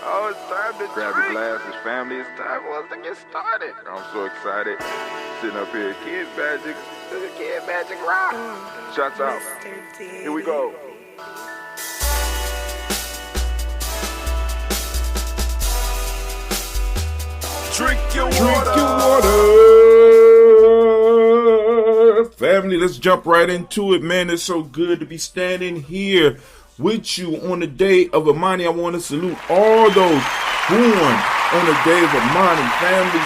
Oh, it's time to grab your glasses, family. It's time for us to get started. I'm so excited. Sitting up here, Kid Magic Rock. Shots out. Here we go. Drink your water. Family, let's jump right into it, man. It's so good to be standing here with you on the day of Imani. I want to salute all those born on the day of Imani. Family,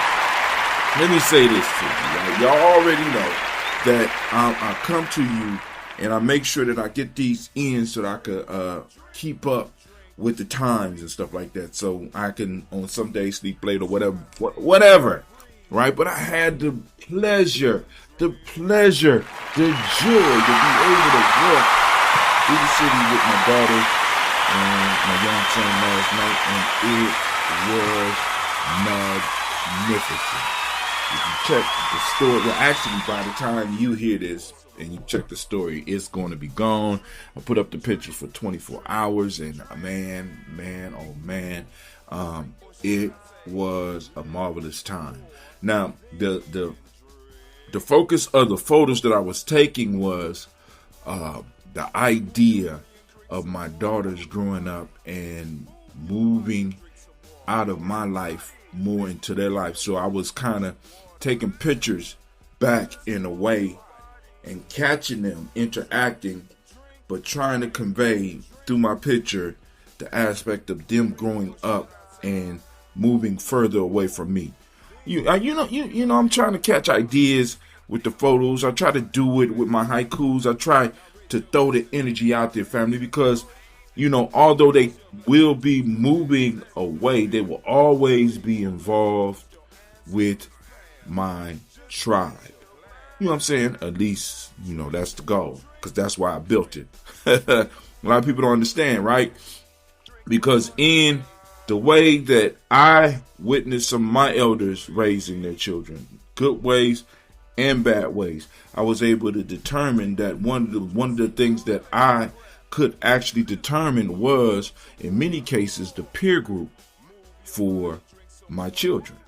let me say this to you. Right? Y'all already know that I come to you and I make sure that I get these in so that I could keep up with the times and stuff like that, so I can on some days sleep late or whatever, right? But I had the pleasure, the joy to be able to walk through the city with my daughter and my young son last night, and it was magnificent. If you check the story, well, actually, by the time you hear this and you check the story, it's going to be gone. I put up the pictures for 24 hours, and man, it was a marvelous time. Now, the focus of the photos that I was taking was the idea of my daughters growing up and moving out of my life more into their life. So I was kind of taking pictures back in a way and catching them interacting, but trying to convey through my picture the aspect of them growing up and moving further away from me. You know, I'm trying to catch ideas with the photos. I try to do it with my haikus. I try to throw the energy out there, family, because, you know, although they will be moving away, they will always be involved with my tribe. You know what I'm saying? At least, you know, that's the goal, because that's why I built it. A lot of people don't understand, right? Because in the way that I witnessed some of my elders raising their children, good ways and bad ways, I was able to determine that one of the things that I could actually determine was, in many cases, the peer group for my children,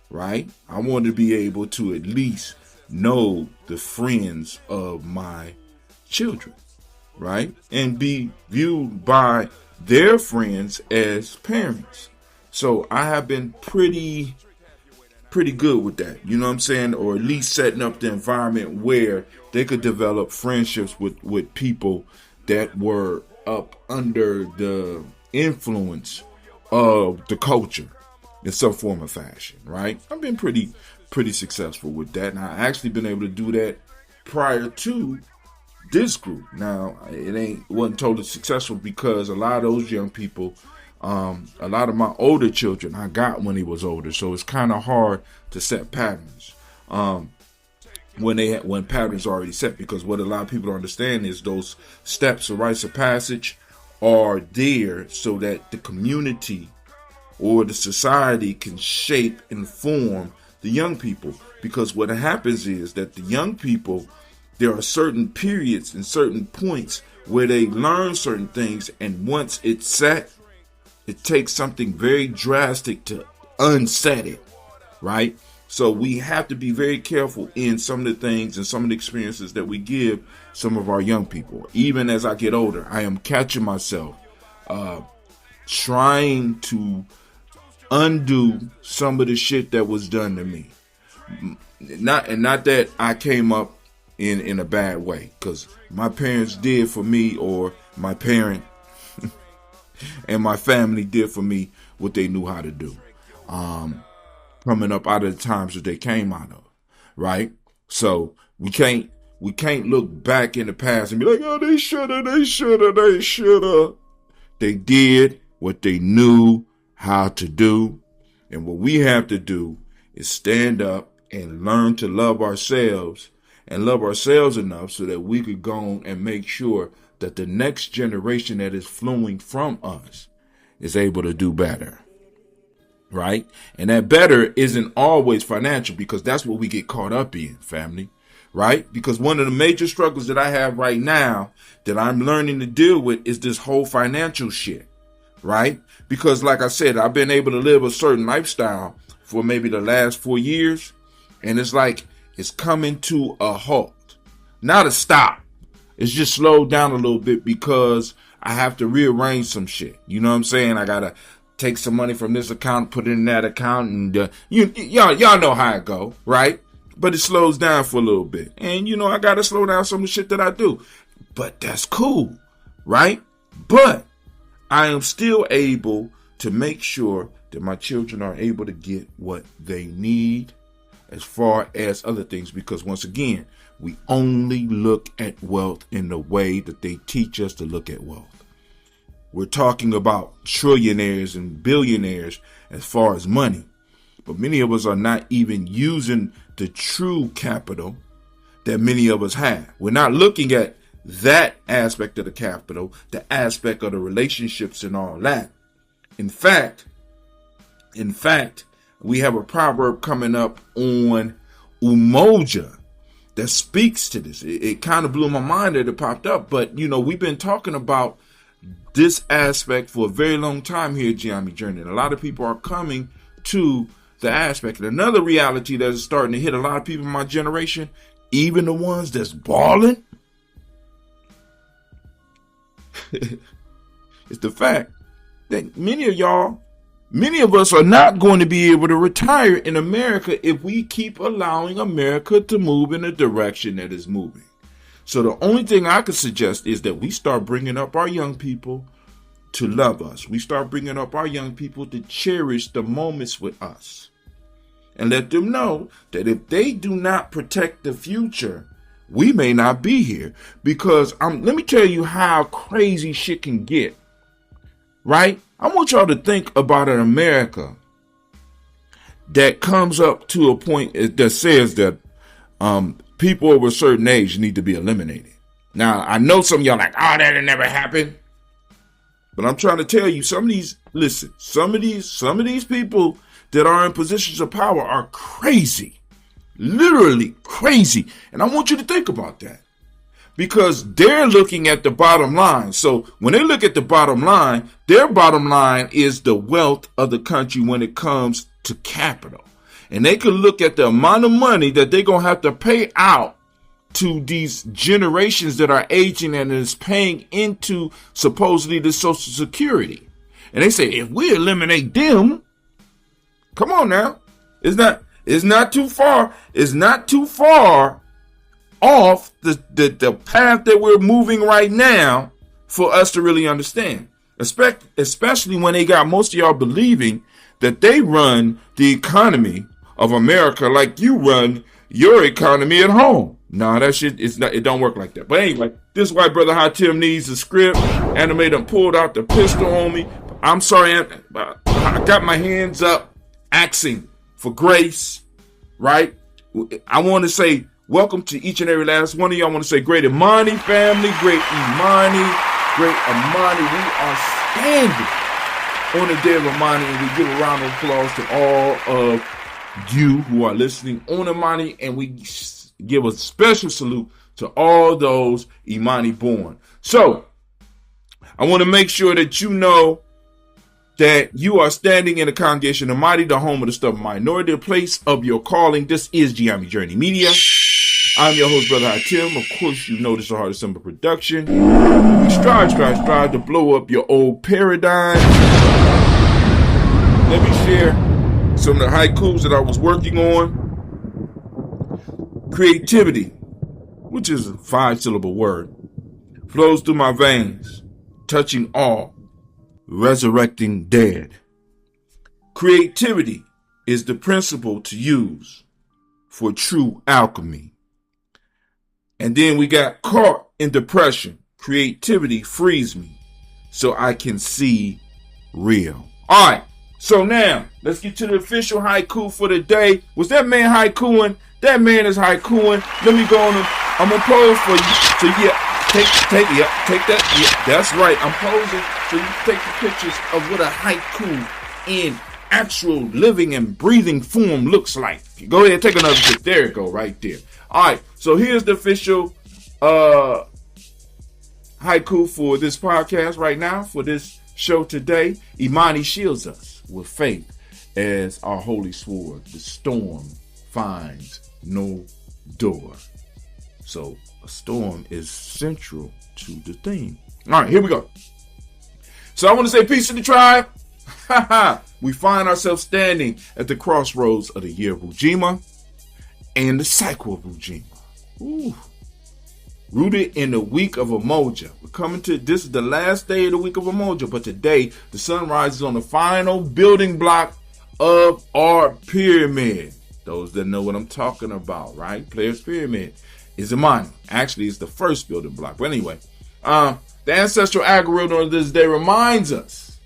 right? I wanted to be able to at least know the friends of my children, right? And be viewed by their friends as parents. So I have been pretty good with that, you know what I'm saying? Or at least setting up the environment where they could develop friendships with people that were up under the influence of the culture in some form or fashion, right? I've been pretty successful with that, and I actually been able to do that prior to this group. Now, it wasn't totally successful because a lot of those young people, a lot of my older children I got when he was older, so it's kind of hard to set patterns when patterns are already set, because what a lot of people don't understand is those steps or rites of passage are there so that the community or the society can shape and form the young people. Because what happens is that the young people, there are certain periods and certain points where they learn certain things, and once it's set, it takes something very drastic to unset it, right? So we have to be very careful in some of the things and some of the experiences that we give some of our young people. Even as I get older, I am catching myself trying to undo some of the shit that was done to me. Not that I came up in a bad way, because my parents did for me, or my parent and my family did for me what they knew how to do. Coming up out of the times that they came out of, right? So we can't look back in the past and be like, oh, they shoulda. They did what they knew how to do. And what we have to do is stand up and learn to love ourselves, and love ourselves enough so that we could go on and make sure that the next generation that is flowing from us is able to do better. Right? And that better isn't always financial, because that's what we get caught up in, family. Right? Because one of the major struggles that I have right now that I'm learning to deal with is this whole financial shit. right? Because like I said, I've been able to live a certain lifestyle for maybe the last 4 years, and it's like it's coming to a halt. Not a stop. It's just slowed down a little bit because I have to rearrange some shit. You know what I'm saying? I gotta take some money from this account, put it in that account, and y'all know how it go, right? But it slows down for a little bit. And I gotta slow down some of the shit that I do. But that's cool, right? But I am still able to make sure that my children are able to get what they need as far as other things. Because once again, we only look at wealth in the way that they teach us to look at wealth. We're talking about trillionaires and billionaires as far as money. But many of us are not even using the true capital that many of us have. We're not looking at that aspect of the capital, the aspect of the relationships and all that. In fact, we have a proverb coming up on Umoja that speaks to this. It kind of blew my mind that it popped up, but we've been talking about this aspect for a very long time here at Gye-Nyame Journey. And a lot of people are coming to the aspect. And another reality that is starting to hit a lot of people in my generation, even the ones that's balling, it's the fact that many of us are not going to be able to retire in America if we keep allowing America to move in the direction that it's moving. So the only thing I could suggest is that we start bringing up our young people to love us. We start bringing up our young people to cherish the moments with us and let them know that if they do not protect the future, we may not be here. Because let me tell you how crazy shit can get, right? I want y'all to think about an America that comes up to a point that says that people over a certain age need to be eliminated. Now, I know some of y'all like, oh, that'll never happen. But I'm trying to tell you, some of these people that are in positions of power are crazy. Literally crazy. And I want you to think about that. Because they're looking at the bottom line. So when they look at the bottom line, their bottom line is the wealth of the country when it comes to capital. And they can look at the amount of money that they're going to have to pay out to these generations that are aging and is paying into supposedly the Social Security. And they say, if we eliminate them, come on now, it's not too far. It's not too far off the path that we're moving right now for us to really understand. Especially when they got most of y'all believing that they run the economy of America like you run your economy at home. Nah, that shit it don't work like that. But anyway, this white brother Hatim needs a script. Animator pulled out the pistol on me. I'm sorry, I got my hands up asking for grace, right? I want to say welcome to each and every last one of you. I want to say great Imani family, great Imani. We are standing on the day of Imani, and we give a round of applause to all of you who are listening on Imani, and we give a special salute to all those Imani born. So I want to make sure that you know that you are standing in the congregation of Imani, the home of the stubborn minority, the place of your calling. This is Gye-Nyame Journey Media. I'm your host, Brother Hatim. Of course, you know this is a Heart of Simba production. We strive to blow up your old paradigm. Let me share some of the haikus that I was working on. Creativity, which is a 5-syllable word, flows through my veins, touching all, resurrecting dead. Creativity is the principle to use for true alchemy. And then we got caught in depression. Creativity frees me so I can see real. All right. So now, let's get to the official haiku for the day. Was that man haikuing? That man is haikuing. Let me go on. I'm going to pose for you. So yeah, take that. Yeah, that's right. I'm posing so you can take the pictures of what a haiku in actual living and breathing form looks like. Go ahead and take another pic. There it go, right there. All right, so here's the official haiku for this podcast right now, for this show today, Imani shields us with faith as our holy sword. The storm finds no door. So a storm is central to the theme. All right, here we go. So I want to say peace to the tribe. We find ourselves standing at the crossroads of the year of Ujima and the cycle of Ujima. Ooh. Rooted in the week of Umoja. We're coming to, this is the last day of the week of Umoja, but today the sun rises on the final building block of our pyramid. Those that know what I'm talking about, right? Player's pyramid is Imani. Actually, it's the first building block. But anyway, the ancestral algorithm of this day reminds us,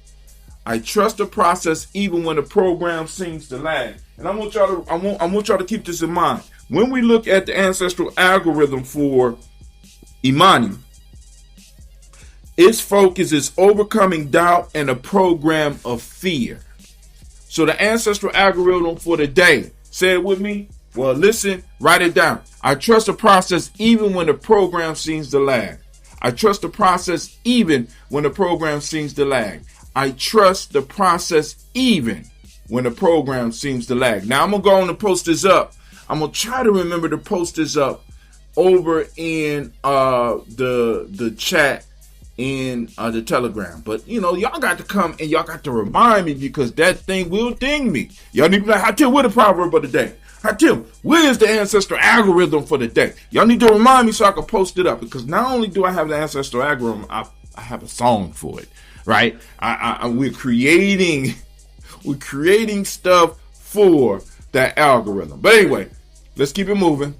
I trust the process even when the program seems to lag. And I want y'all to keep this in mind. When we look at the ancestral algorithm for Imani, its focus is overcoming doubt and a program of fear. So the ancestral algorithm for the day, say it with me. Well, listen, write it down. I trust the process even when the program seems to lag. I trust the process even when the program seems to lag. I trust the process even when the program seems to lag. Now I'm going to go on and post this up. I'm going to try to remember to post this up over in the chat in the Telegram. But, you know, y'all got to come and y'all got to remind me because that thing will ding me. Y'all need to be like, Hatim, what the proverb of the day? Hatim, where is the ancestral algorithm for the day? Y'all need to remind me so I can post it up because not only do I have the ancestral algorithm, I have a song for it, right? We're creating stuff for that algorithm. But anyway, let's keep it moving.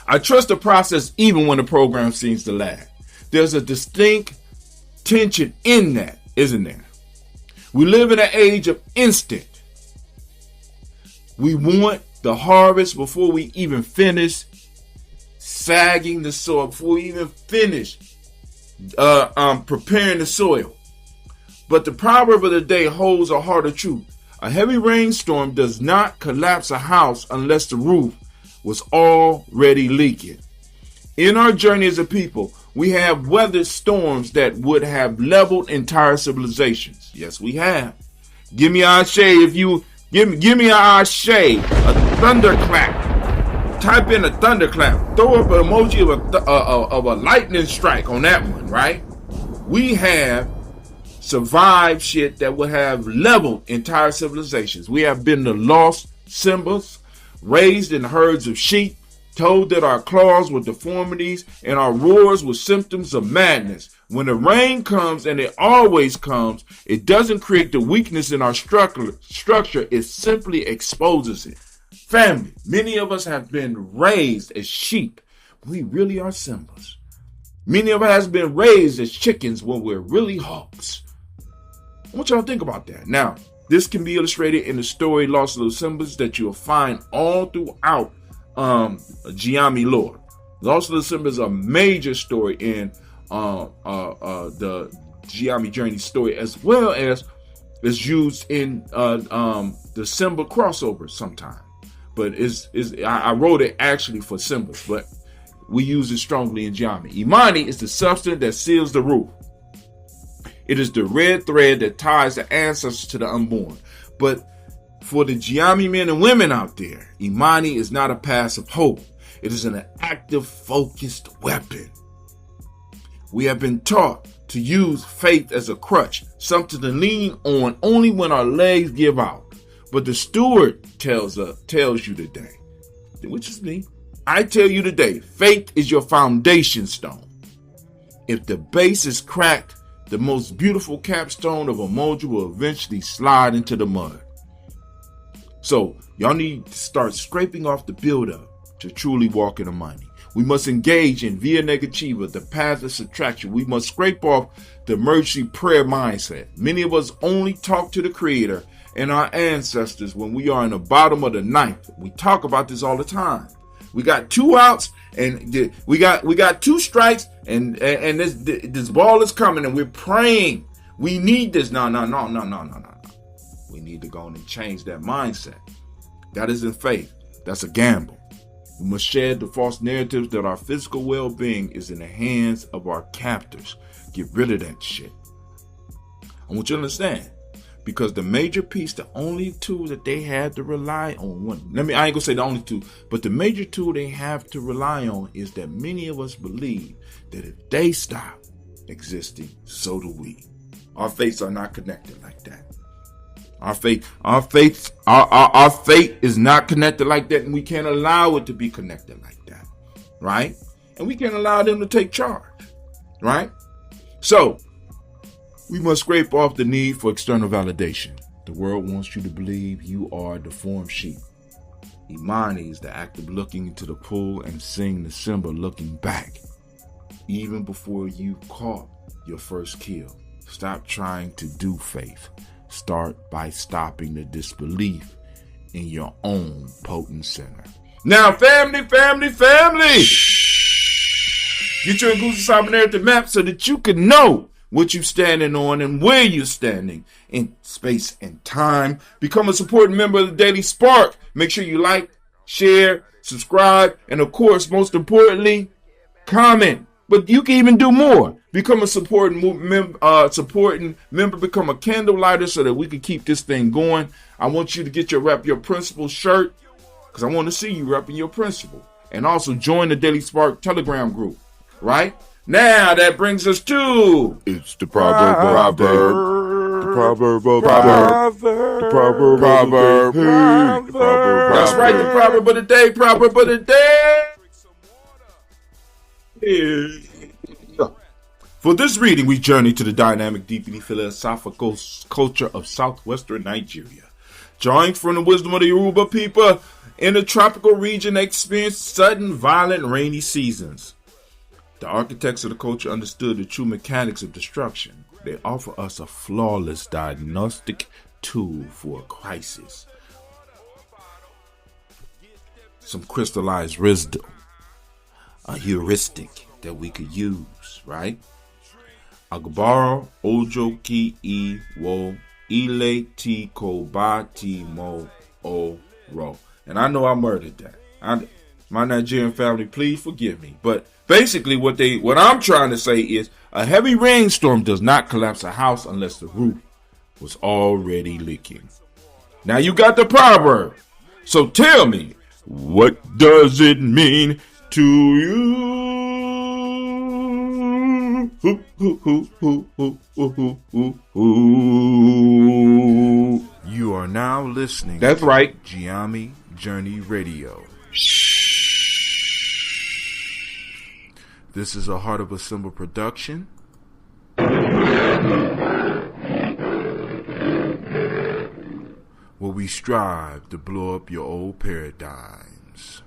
I trust the process even when the program seems to lag. There's a distinct tension in that, isn't there? We live in an age of instant. We want the harvest before we even finish sagging the soil, before we even finish preparing the soil. But the proverb of the day holds a harder truth. A heavy rainstorm does not collapse a house unless the roof was already leaking. In our journey as a people, we have weathered storms that would have leveled entire civilizations. Yes, we have. Give me a shade if you give me a shade, a thunderclap. Type in a thunderclap. Throw up an emoji of a lightning strike on that one, right? We have survived shit that would have leveled entire civilizations. We have been the lost symbols, raised in herds of sheep, told that our claws were deformities and our roars were symptoms of madness. When the rain comes, and it always comes, it doesn't create the weakness in our structure, it simply exposes it. Family, many of us have been raised as sheep. We really are symbols. Many of us have been raised as chickens when we're really hawks. I want y'all to think about that. Now, this can be illustrated in the story Lost Little Symbols that you'll find all throughout Gye-Nyame lore. Lost Little Symbols is a major story in the Gye-Nyame Journey story, as well as is used in the symbol crossover sometime. But I wrote it actually for symbols, but we use it strongly in Gye-Nyame. Imani is the substance that seals the roof. It is the red thread that ties the ancestors to the unborn. But for the Gye-Nyame men and women out there, Imani is not a passive hope. It is an active, focused weapon. We have been taught to use faith as a crutch, something to lean on only when our legs give out. But the steward tells you today, which is me, I tell you today, faith is your foundation stone. If the base is cracked, the most beautiful capstone of Umoja will eventually slide into the mud. So y'all need to start scraping off the buildup to truly walk in the money. We must engage in via negativa, the path of subtraction. We must scrape off the emergency prayer mindset. Many of us only talk to the Creator and our ancestors when we are in the bottom of the ninth. We talk about this all the time. We got 2 outs and we got 2 strikes and this ball is coming and we're praying. We need this. No. We need to go on and change that mindset. That isn't faith. That's a gamble. We must shed the false narratives that our physical well-being is in the hands of our captors. Get rid of that shit. I want you to understand. Because the major piece, the only tool that they had to rely on, I ain't gonna say the only tool, but the major tool they have to rely on is that many of us believe that if they stop existing, so do we. Our fates are not connected like that. Our fate is not connected like that, and we can't allow it to be connected like that, right? And we can't allow them to take charge, right? So, we must scrape off the need for external validation. The world wants you to believe you are the deformed sheep. Imani is the act of looking into the pool and seeing the symbol looking back, even before you caught your first kill. Stop trying to do faith. Start by stopping the disbelief in your own potent center. Now, family! Get your inclusive cybernetic map so that you can know what you're standing on and where you're standing in space and time. Become a supporting member of the Daily Spark. Make sure you like, share, subscribe, and of course, most importantly, comment. But you can even do more. Become a supporting member, become a candle lighter so that we can keep this thing going. I want you to get your Rep Your Principle shirt because I want to see you repping your principle. And also join the Daily Spark Telegram group, right? Now that brings us to it's the proverb. That's right, the proverb of the day. For this reading, we journey to the dynamic, deeply philosophical culture of southwestern Nigeria. Drawing from the wisdom of the Yoruba people in the tropical region, they experienced sudden, violent, rainy seasons. The architects of the culture understood the true mechanics of destruction. They offer us a flawless diagnostic tool for a crisis. Some crystallized wisdom, a heuristic that we could use, right? Agbaro ojo ki I wo ile ti ko ba ti mo o ro. And I know I murdered that. My Nigerian family, please forgive me. But basically what I'm trying to say is a heavy rainstorm does not collapse a house unless the roof was already leaking. Now you got the proverb. So tell me, what does it mean to you? You are now listening. That's right. Gye-Nyame Journey Radio. This is a Heart of a Symbol production. Where we strive to blow up your old paradigms.